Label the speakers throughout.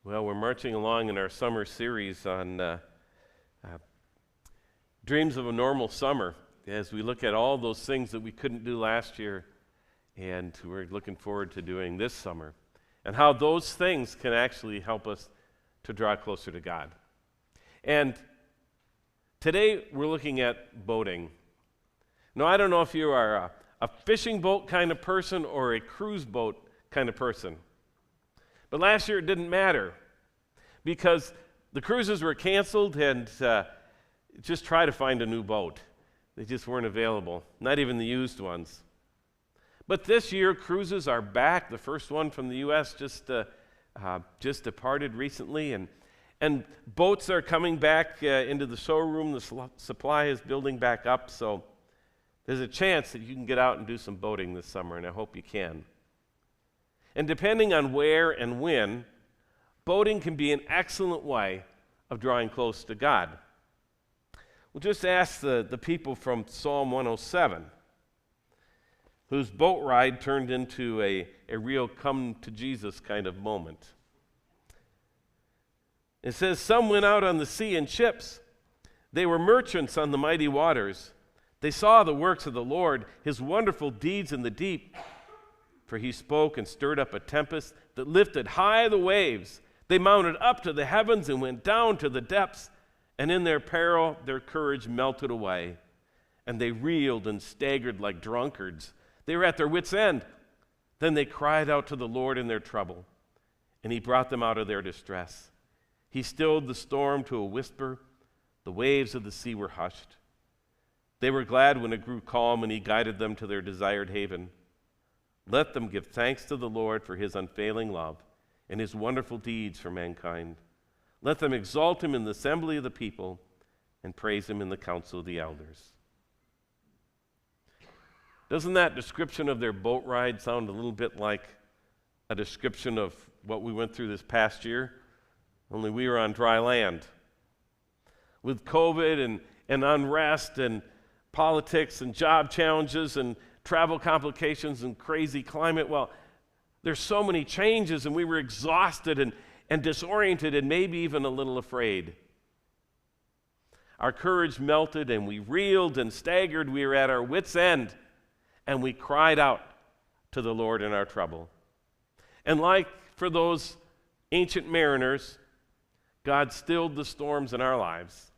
Speaker 1: Well, we're marching along in our summer series on dreams of a normal summer as we look at all those things that we couldn't do last year and we're looking forward to doing this summer and how those things can actually help us to draw closer to God. And today we're looking at boating. Now, I don't know if you are a fishing boat kind of person or a cruise boat kind of person. But last year it didn't matter because the cruises were canceled and just try to find a new boat. They just weren't available, not even the used ones. But this year cruises are back. The first one from the U.S. just departed recently, and boats are coming back into the showroom. The supply is building back up, so there's a chance that you can get out and do some boating this summer, and I hope you can. And depending on where and when, boating can be an excellent way of drawing close to God. We'll just ask the people from Psalm 107, whose boat ride turned into a real come to Jesus kind of moment. It says, "Some went out on the sea in ships. They were merchants on the mighty waters. They saw the works of the Lord, his wonderful deeds in the deep. For he spoke and stirred up a tempest that lifted high the waves. They mounted up to the heavens and went down to the depths, and in their peril their courage melted away. And they reeled and staggered like drunkards. They were at their wits' end. Then they cried out to the Lord in their trouble, and he brought them out of their distress. He stilled the storm to a whisper. The waves of the sea were hushed. They were glad when it grew calm, and he guided them to their desired haven. Let them give thanks to the Lord for his unfailing love and his wonderful deeds for mankind. Let them exalt him in the assembly of the people and praise him in the council of the elders." Doesn't that description of their boat ride sound a little bit like a description of what we went through this past year? Only we were on dry land. With COVID and unrest and politics and job challenges and travel complications and crazy climate, well, there's so many changes, and we were exhausted and disoriented and maybe even a little afraid. Our courage melted, and we reeled and staggered. We were at our wits' end, and we cried out to the Lord in our trouble. And like for those ancient mariners, God stilled the storms in our lives.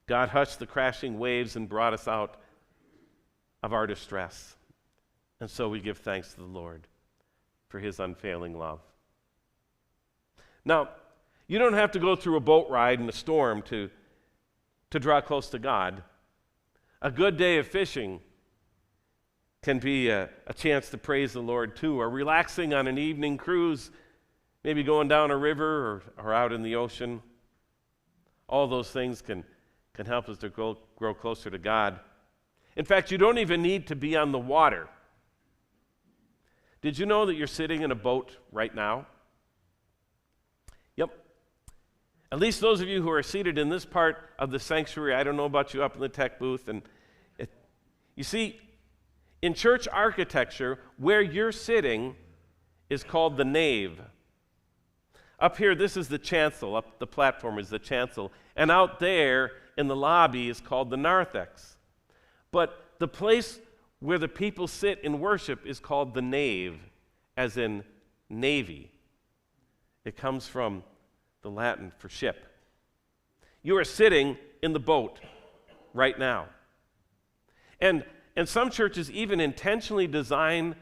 Speaker 1: God hushed the crashing waves and brought us out of our distress. And so we give thanks to the Lord for his unfailing love. Now, you don't have to go through a boat ride in a storm to draw close to God. A good day of fishing can be a chance to praise the Lord too, or relaxing on an evening cruise, maybe going down a river or out in the ocean. All those things can help us to grow closer to God. In fact, you don't even need to be on the water. Did you know that you're sitting in a boat right now? Yep. At least those of you who are seated in this part of the sanctuary, I don't know about you up in the tech booth. You see, in church architecture, where you're sitting is called the nave. Up here, this is the chancel. Up the platform is the chancel. And out there in the lobby is called the narthex. But the place where the people sit in worship is called the nave, as in navy. It comes from the Latin for ship. You are sitting in the boat right now. And some churches even intentionally design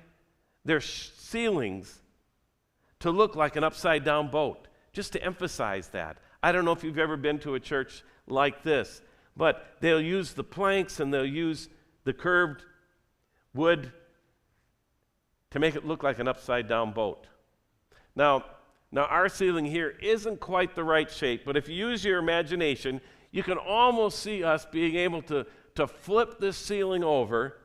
Speaker 1: their ceilings to look like an upside-down boat, just to emphasize that. I don't know if you've ever been to a church like this, but they'll use the planks and they'll use the curved wood to make it look like an upside-down boat. Now our ceiling here isn't quite the right shape, but if you use your imagination, you can almost see us being able to flip this ceiling over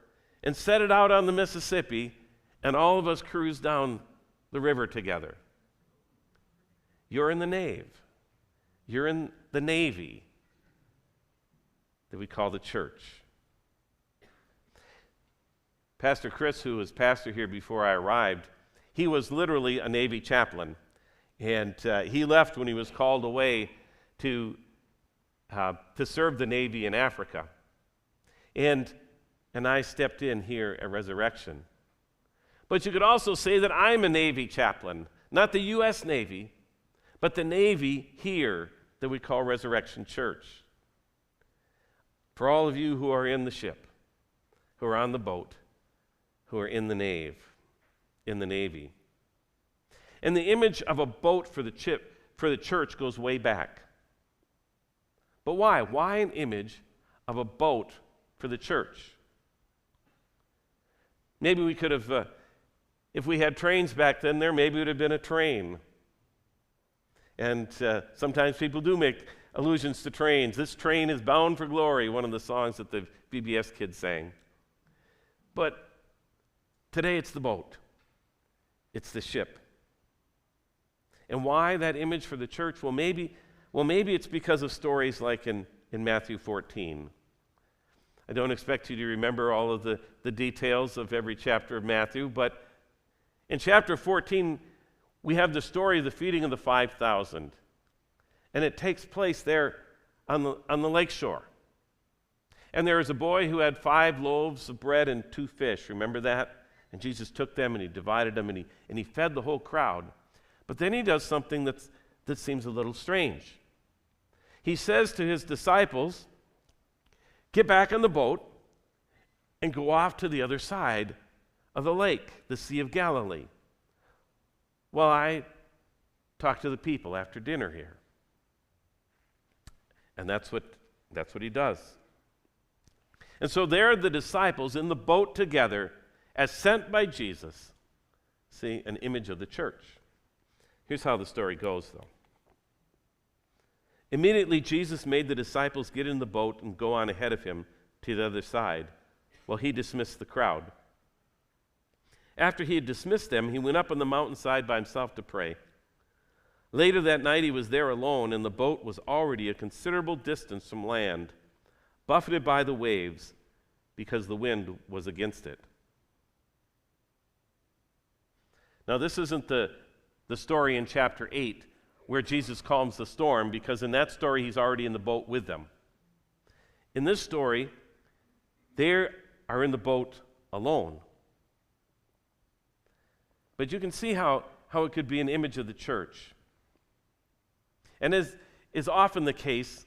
Speaker 1: and set it out on the Mississippi, and all of us cruise down the river together. You're in the nave. You're in the navy that we call the church. Pastor Chris, who was pastor here before I arrived, he was literally a Navy chaplain. And he left when he was called away to serve the Navy in Africa. And I stepped in here at Resurrection. But you could also say that I'm a Navy chaplain, not the U.S. Navy, but the Navy here that we call Resurrection Church. For all of you who are in the ship, who are on the boat, who are in the Navy. And the image of a boat for the church goes way back. But why? Why an image of a boat for the church? Maybe we could have, if we had trains back then, maybe it would have been a train. And sometimes people do make allusions to trains. This train is bound for glory, one of the songs that the VBS kids sang. But today it's the boat. It's the ship. And why that image for the church? Well, maybe it's because of stories like in Matthew 14. I don't expect you to remember all of the details of every chapter of Matthew, but in chapter 14, we have the story of the feeding of the 5,000. And it takes place there on the lakeshore. And there is a boy who had 5 loaves of bread and 2 fish. Remember that? And Jesus took them and he divided them and he fed the whole crowd. But then he does something that seems a little strange. He says to his disciples, get back on the boat and go off to the other side of the lake, the Sea of Galilee. Well, I talk to the people after dinner here. And that's what he does. And so there are the disciples in the boat together as sent by Jesus. See, an image of the church. Here's how the story goes, though. Immediately, Jesus made the disciples get in the boat and go on ahead of him to the other side, while he dismissed the crowd. After he had dismissed them, he went up on the mountainside by himself to pray. Later that night, he was there alone, and the boat was already a considerable distance from land, buffeted by the waves, because the wind was against it. Now, this isn't the story in chapter 8 where Jesus calms the storm, because in that story he's already in the boat with them. In this story, they are in the boat alone. But you can see how it could be an image of the church. And as is often the case,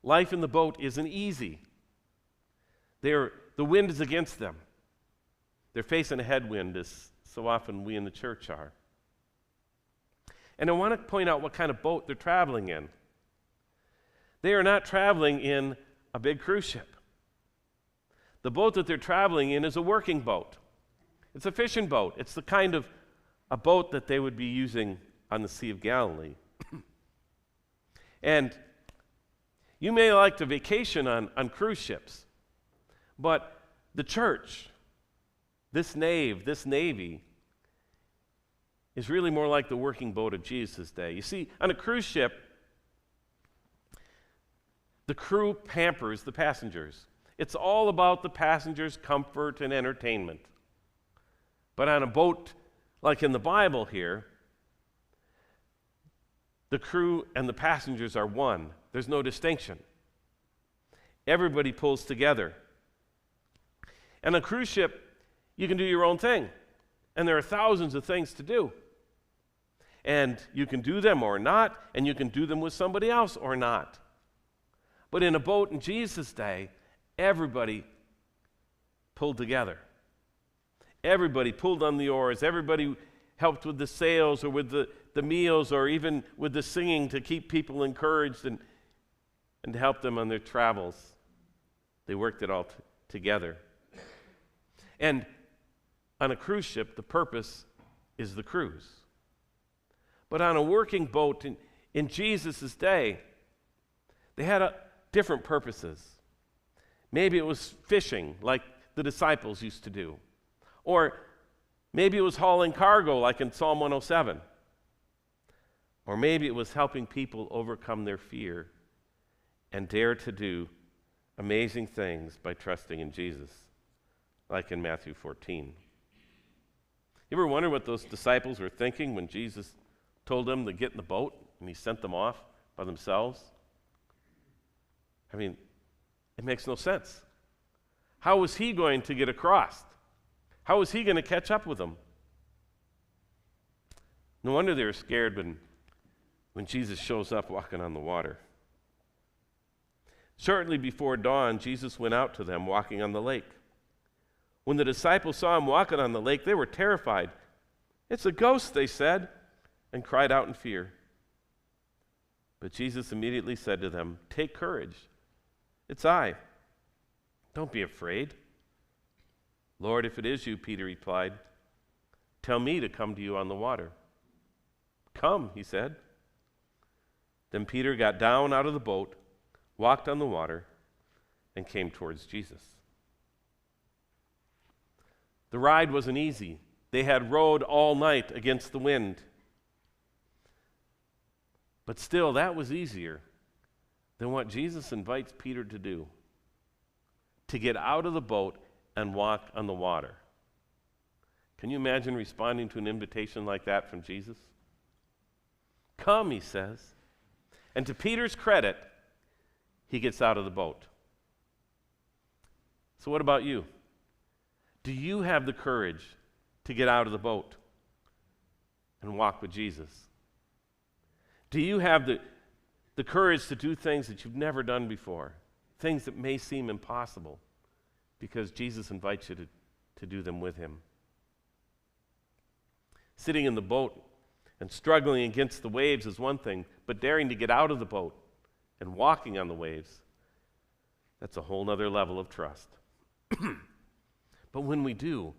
Speaker 1: life in the boat isn't easy. The wind is against them. They're facing a headwind, as so often we in the church are. And I want to point out what kind of boat they're traveling in. They are not traveling in a big cruise ship. The boat that they're traveling in is a working boat. It's a fishing boat. It's the kind of a boat that they would be using on the Sea of Galilee. And you may like to vacation on cruise ships, but the church, this Navy, is really more like the working boat of Jesus' day. You see, on a cruise ship, the crew pampers the passengers. It's all about the passengers' comfort and entertainment. But on a boat, like in the Bible here, the crew and the passengers are one. There's no distinction. Everybody pulls together. And on a cruise ship, you can do your own thing. And there are thousands of things to do. And you can do them or not, and you can do them with somebody else or not. But in a boat in Jesus' day, everybody pulled together. Everybody pulled on the oars. Everybody helped with the sails or with the meals or even with the singing to keep people encouraged and to help them on their travels. They worked it all together. And on a cruise ship, the purpose is the cruise. But on a working boat in Jesus' day, they had different purposes. Maybe it was fishing, like the disciples used to do. Or maybe it was hauling cargo, like in Psalm 107. Or maybe it was helping people overcome their fear and dare to do amazing things by trusting in Jesus, like in Matthew 14. You ever wonder what those disciples were thinking when Jesus told them to get in the boat, and he sent them off by themselves? I mean, it makes no sense. How was he going to get across? How was he going to catch up with them? No wonder they were scared when Jesus shows up walking on the water. Shortly before dawn, Jesus went out to them walking on the lake. When the disciples saw him walking on the lake, they were terrified. "It's a ghost," they said, and cried out in fear. But Jesus immediately said to them, "Take courage. It's I. Don't be afraid." "Lord, if it is you," Peter replied, "tell me to come to you on the water." "Come," he said. Then Peter got down out of the boat, walked on the water, and came towards Jesus. The ride wasn't easy. They had rowed all night against the wind. But still, that was easier than what Jesus invites Peter to do, to get out of the boat and walk on the water. Can you imagine responding to an invitation like that from Jesus? "Come," he says. And to Peter's credit, he gets out of the boat. So what about you? Do you have the courage to get out of the boat and walk with Jesus? Do you have the courage to do things that you've never done before, things that may seem impossible, because Jesus invites you to do them with him? Sitting in the boat and struggling against the waves is one thing, but daring to get out of the boat and walking on the waves, that's a whole nother level of trust. But when we do,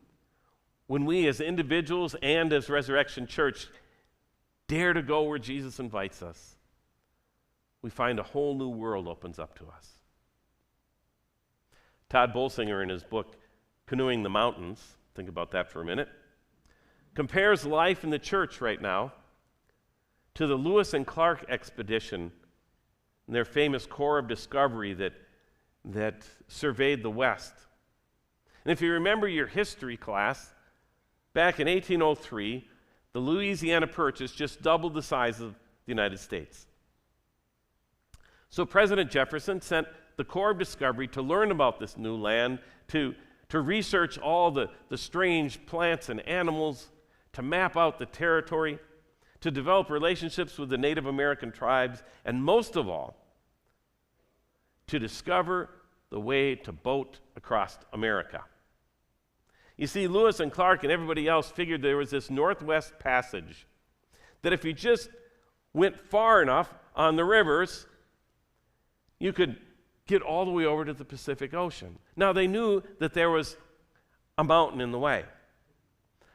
Speaker 1: when we as individuals and as Resurrection Church dare to go where Jesus invites us, we find a whole new world opens up to us. Todd Bolsinger, in his book, Canoeing the Mountains, think about that for a minute, compares life in the church right now to the Lewis and Clark expedition and their famous Corps of Discovery that surveyed the West. And if you remember your history class, back in 1803, the Louisiana Purchase just doubled the size of the United States. So President Jefferson sent the Corps of Discovery to learn about this new land, to research all the strange plants and animals, to map out the territory, to develop relationships with the Native American tribes, and most of all, to discover the way to boat across America. You see, Lewis and Clark and everybody else figured there was this Northwest Passage that if you just went far enough on the rivers, you could get all the way over to the Pacific Ocean. Now, they knew that there was a mountain in the way.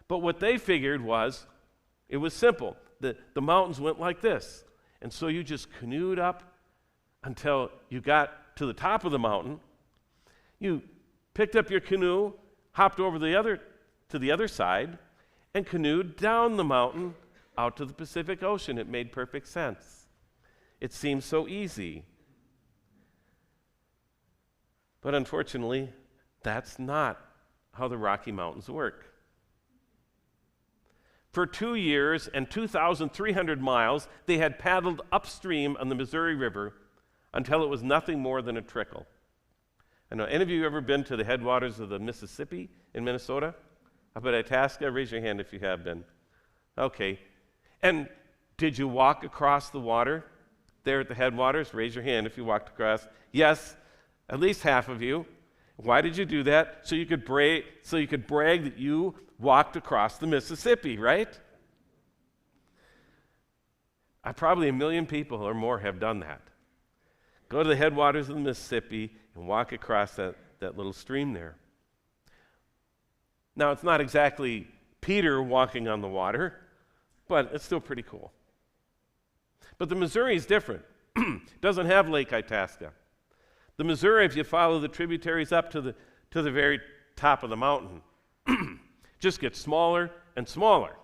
Speaker 1: But what they figured was, it was simple. The mountains went like this. And so you just canoed up until you got to the top of the mountain. You picked up your canoe, hopped over to the other side, and canoed down the mountain out to the Pacific Ocean. It made perfect sense. It seemed so easy. But unfortunately, that's not how the Rocky Mountains work. For 2 years and 2,300 miles, they had paddled upstream on the Missouri River until it was nothing more than a trickle. I know, any of you ever been to the headwaters of the Mississippi in Minnesota? Up at Itasca? Raise your hand if you have been. Okay. And did you walk across the water there at the headwaters? Raise your hand if you walked across. Yes, at least half of you. Why did you do that? So you could brag that you walked across the Mississippi, right? Probably 1 million people or more have done that. Go to the headwaters of the Mississippi and walk across that little stream there. Now, it's not exactly Peter walking on the water, but it's still pretty cool. But the Missouri is different. It doesn't have Lake Itasca. The Missouri, if you follow the tributaries up to the very top of the mountain, just gets smaller and smaller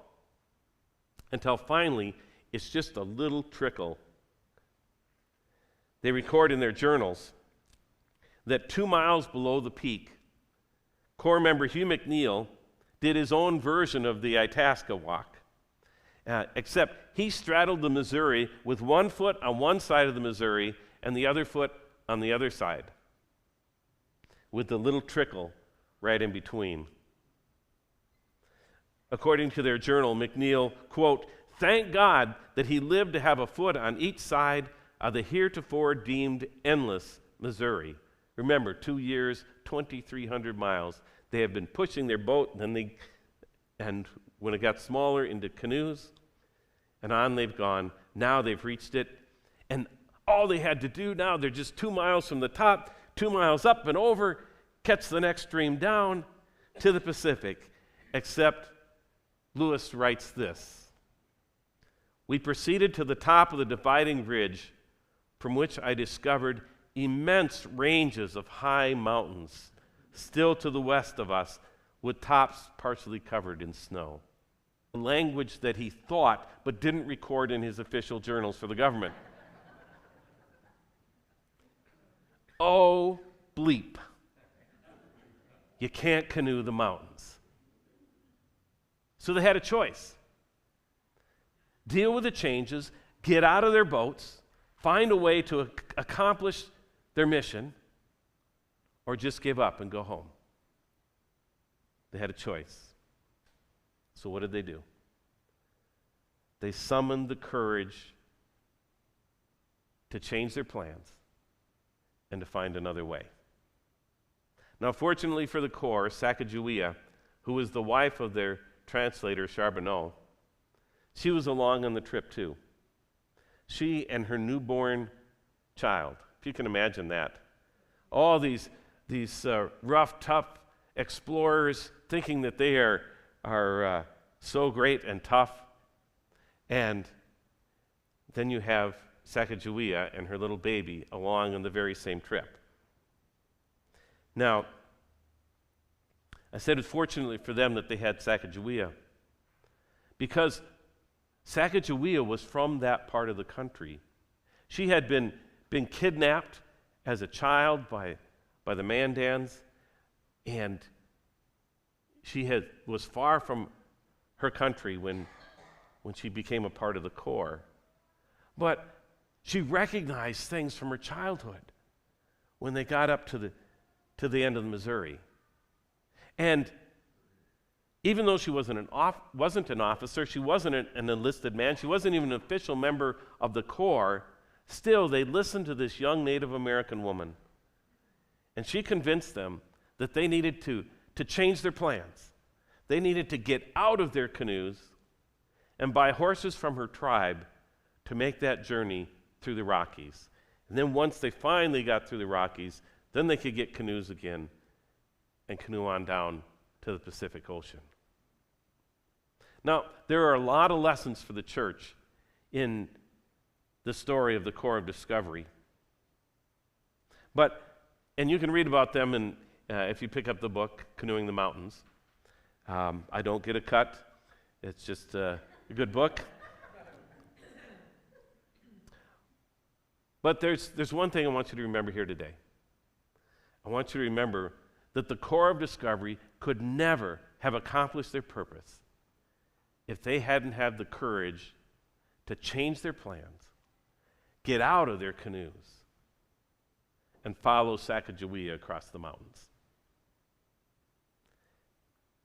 Speaker 1: until finally it's just a little trickle. They record in their journals that 2 miles below the peak, Corps member Hugh McNeil did his own version of the Itasca walk. except he straddled the Missouri with one foot on one side of the Missouri and the other foot on the other side, with the little trickle right in between. According to their journal, McNeil, quote, "Thank God that he lived to have a foot on each side of the heretofore deemed endless Missouri." Remember, 2 years, 2,300 miles. They have been pushing their boat, and when it got smaller, into canoes, and on they've gone. Now they've reached it, and all they had to do now, they're just 2 miles from the top, 2 miles up and over, catch the next stream down to the Pacific. Except Lewis writes this: "We proceeded to the top of the dividing ridge, from which I discovered immense ranges of high mountains, still to the west of us, with tops partially covered in snow." A language that he thought but didn't record in his official journals for the government. Oh, bleep. You can't canoe the mountains. So they had a choice. Deal with the changes, get out of their boats, find a way to accomplish their mission, or just give up and go home. They had a choice. So what did they do? They summoned the courage to change their plans and to find another way. Now, fortunately for the Corps, Sacagawea, who was the wife of their translator, Charbonneau, she was along on the trip too. She and her newborn child, if you can imagine that. All these rough, tough explorers thinking that they are so great and tough. And then you have Sacagawea and her little baby along on the very same trip. Now, I said it's fortunately for them that they had Sacagawea, because Sacagawea was from that part of the country. She had been kidnapped as a child by the Mandans, and she was far from her country when she became a part of the Corps. But she recognized things from her childhood when they got up to the end of the Missouri. And even though she wasn't an officer, she wasn't an enlisted man, she wasn't even an official member of the Corps, still they listened to this young Native American woman. And she convinced them that they needed to change their plans. They needed to get out of their canoes and buy horses from her tribe to make that journey through the Rockies. And then once they finally got through the Rockies, then they could get canoes again and canoe on down to the Pacific Ocean. Now, there are a lot of lessons for the church in the story of the Corps of Discovery. And you can read about them if you pick up the book, Canoeing the Mountains. I don't get a cut. It's just a good book. But there's one thing I want you to remember here today. I want you to remember that the Corps of Discovery could never have accomplished their purpose if they hadn't had the courage to change their plans, get out of their canoes, and follow Sacagawea across the mountains.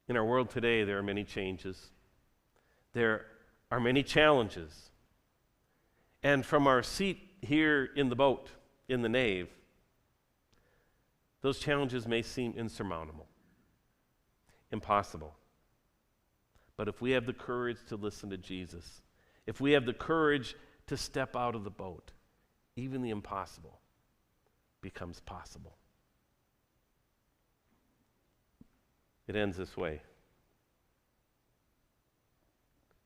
Speaker 1: In our world today, there are many changes. There are many challenges. And from our seat here in the boat, in the nave, those challenges may seem insurmountable, impossible. But if we have the courage to listen to Jesus, if we have the courage to step out of the boat, even the impossible becomes possible. It ends this way.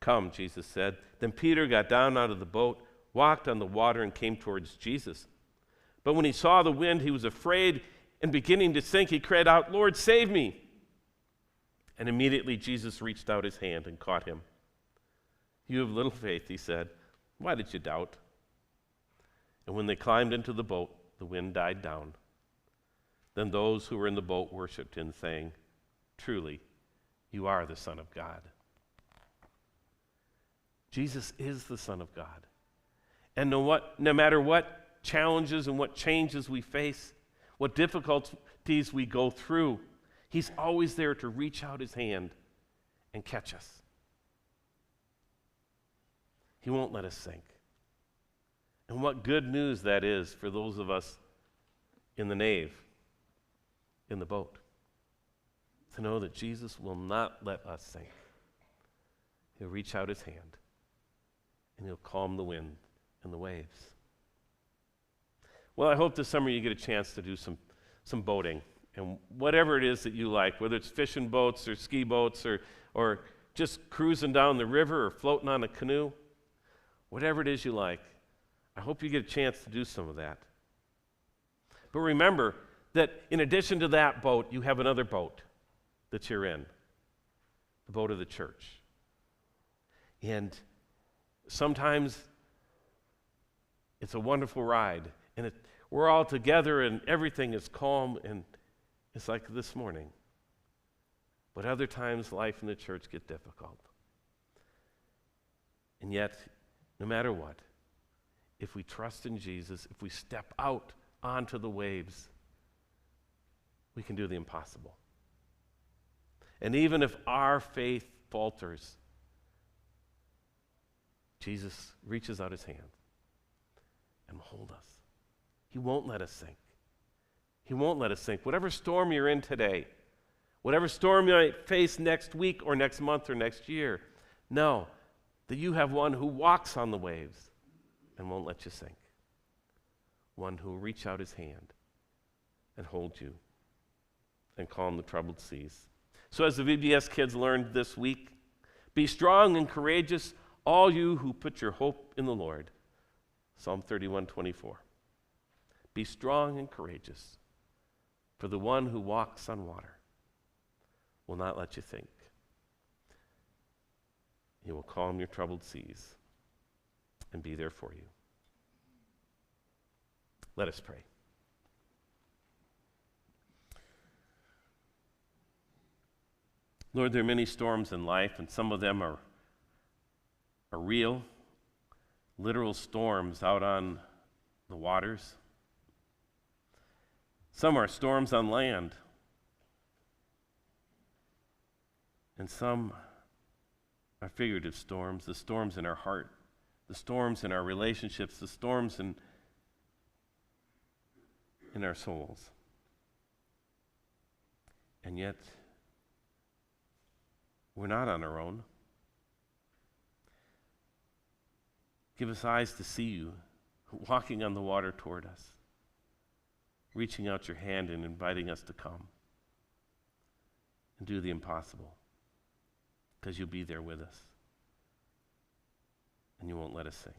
Speaker 1: "Come," Jesus said. Then Peter got down out of the boat, walked on the water, and came towards Jesus. But when he saw the wind, he was afraid, and beginning to sink, he cried out, "Lord, save me!" And immediately Jesus reached out his hand and caught him. "You have little faith," he said. "Why did you doubt?" And when they climbed into the boat, the wind died down. Then those who were in the boat worshiped him, saying, "Truly, you are the Son of God." Jesus is the Son of God. And no matter what challenges and what changes we face, what difficulties we go through, he's always there to reach out his hand and catch us. He won't let us sink. And what good news that is for those of us in the nave, in the boat, to know that Jesus will not let us sink. He'll reach out his hand and he'll calm the wind and the waves. Well, I hope this summer you get a chance to do some boating. And whatever it is that you like, whether it's fishing boats or ski boats or just cruising down the river or floating on a canoe, whatever it is you like, I hope you get a chance to do some of that. But remember that in addition to that boat, you have another boat that you're in, the boat of the church. And sometimes it's a wonderful ride, and we're all together and everything is calm, and it's like this morning. But other times life in the church gets difficult. And yet, no matter what, if we trust in Jesus, if we step out onto the waves, we can do the impossible. And even if our faith falters, Jesus reaches out his hand and will hold us. He won't let us sink. He won't let us sink. Whatever storm you're in today, whatever storm you might face next week or next month or next year, know that you have one who walks on the waves and won't let you sink. One who will reach out his hand and hold you and calm the troubled seas. So as the VBS kids learned this week, be strong and courageous, all you who put your hope in the Lord. Psalm 31:24. Be strong and courageous, for the one who walks on water will not let you sink. He will calm your troubled seas and be there for you. Let us pray. Lord, there are many storms in life, and some of them are real, literal storms out on the waters. Some are storms on land, and some are figurative storms, the storms in our heart, the storms in our relationships, the storms in our souls. And yet, we're not on our own. Give us eyes to see you walking on the water toward us, reaching out your hand and inviting us to come and do the impossible, because you'll be there with us and you won't let us sink.